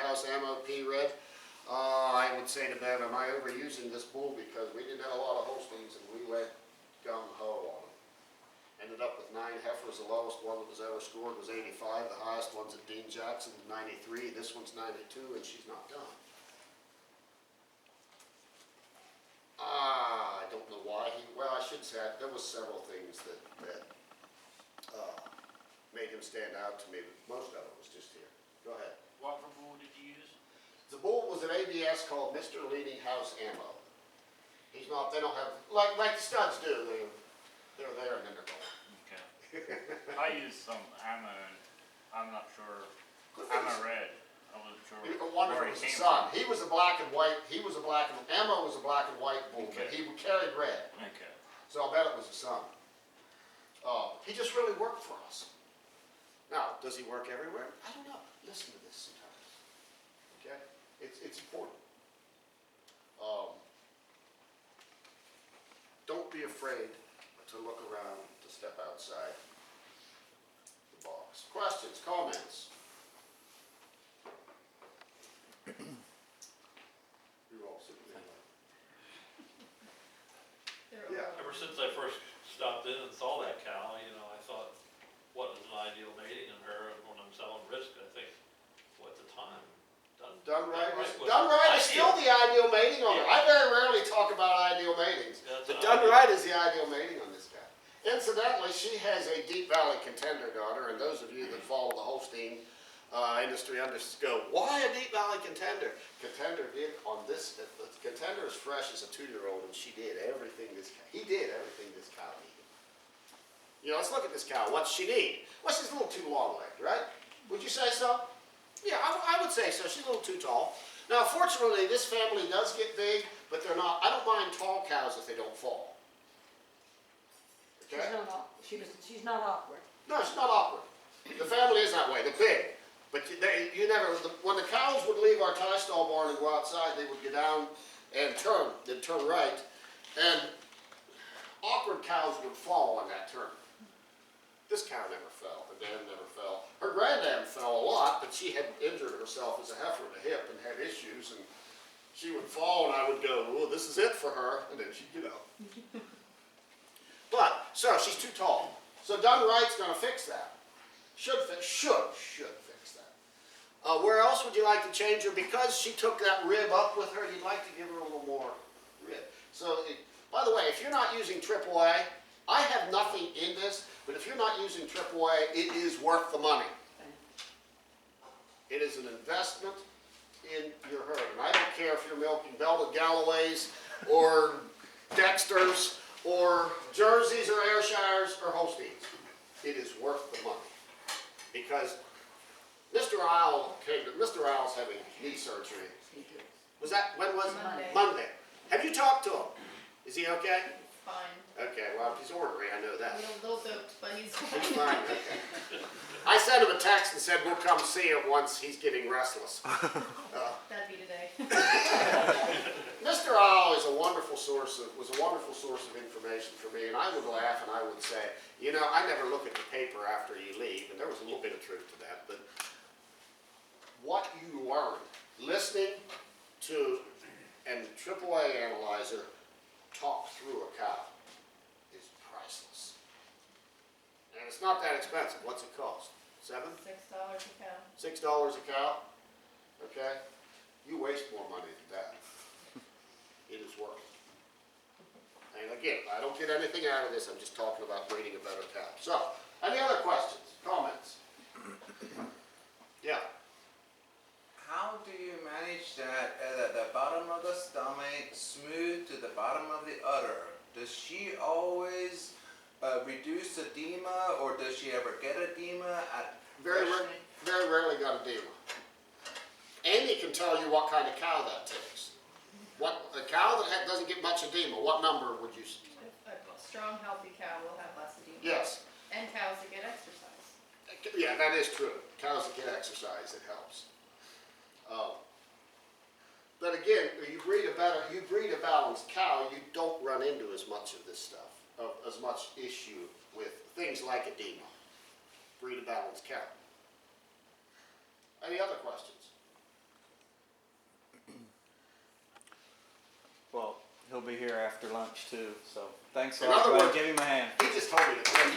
House Ammo P red. I would say to Bev, am I overusing this bull? Because we didn't have a lot of Holsteins and we went gung-ho on them. Ended up with 9 heifers. The lowest one that was ever scored was 85. The highest one's at Dean Jackson, 93. This one's 92, and she's not done. I don't know why well, I should say, there was several things that made him stand out to me, but most of it was just here. Go ahead. What bull did you use? The bull was an ABS called Mr. Leading House Ammo. He's not, they don't have, like the studs do, they're there and then they're gone. Okay. I used some ammo, and I'm not sure, ammo red. I wasn't sure Wonderful where was he the came son. from. He was a black and white, Ammo was a black and white bull, but Okay. he carried red. Okay. So I bet it was the son. He just really worked for us. Now, does he work everywhere? I don't know. Listen to this sometimes. Okay? It's important. Don't be afraid to look around, to step outside the box. Questions, comments? You're all sitting there. Yeah. Ever since I first stopped in and saw that cow, you know, I thought, what is an ideal mating in her? And when I'm selling Risk, I think, well, at the time, Done right was is still the ideal mating on it. I very rarely talk about ideal matings, That's but an done ideal. right is the ideal mating on this guy. Incidentally, she has a Deep Valley Contender daughter, and those of you that follow the Holstein industry go, why a Deep Valley Contender? Contender did on this, Contender is fresh as a 2-year-old, and he did everything this cow needed. You know, let's look at this cow. What's she need? Well, she's a little too long-legged, right? Would you say so? Yeah, I would say so. She's a little too tall. Now, fortunately, this family does get big, but they're not, I don't mind tall cows if they don't fall. Okay? She's not awkward. No, she's not awkward. The family is that way. They're big. But you never, when the cows would leave our tie stall barn and go outside, they would go down and turn. They'd turn right. And awkward cows would fall on that turn. This cow never fell. Her dam never fell. Her granddam fell a lot, but she had injured herself as a heifer in the hip and had issues. And she would fall, and I would go, "Oh, this is it for her." And then she'd get up. But, so she's too tall. So done right's going to fix that. Should fix that. Where else would you like to change her? Because she took that rib up with her, you'd like to give her a little more rib. So, by the way, if you're not using AAA, I have nothing in this, but if you're not using AAA, it is worth the money. It is an investment in your herd. And I don't care if you're milking Belted Galloways or Dexters or Jerseys or Ayrshires or Holsteins. It is worth the money. Because Mr. Isle's having knee surgery. Was that, when was it? Monday. Have you talked to him? Is he okay? Fine. Okay, well, he's ornery, I know that. A little doped, but he's He's fine, okay. I sent him a text and said, we'll come see him once he's getting restless. That'd be today. Mr. Isle is was a wonderful source of information for me, and I would laugh and I would say, you know, I never look at the paper after you leave, and there was a little bit of truth to that, but what you learn listening to a AAA analyzer talk through a cow is priceless. And it's not that expensive. What's it cost? $7? $6 a cow. $6 a cow? Okay? You waste more money than that. It is worth it. And again, I don't get anything out of this. I'm just talking about breeding a better cow. So, any other questions, comments? Yeah. How do you manage that the bottom of the stomach smooth to the bottom of the udder? Does she always reduce edema, or does she ever get edema at Very rarely got edema. Andy can tell you what kind of cow that takes. What a cow that doesn't get much edema, what number would you say? A strong, healthy cow will have less edema. Yes. And cows that get exercise. Yeah, that is true. Cows that get exercise, it helps. But again, you breed a balanced cow, you don't run into as much of this stuff, as much issue with things like edema. Breed a balanced cow. Any other questions? he'll be here after lunch too. So thanks a In lot, other buddy. words- Give him a hand. He just told me to quit.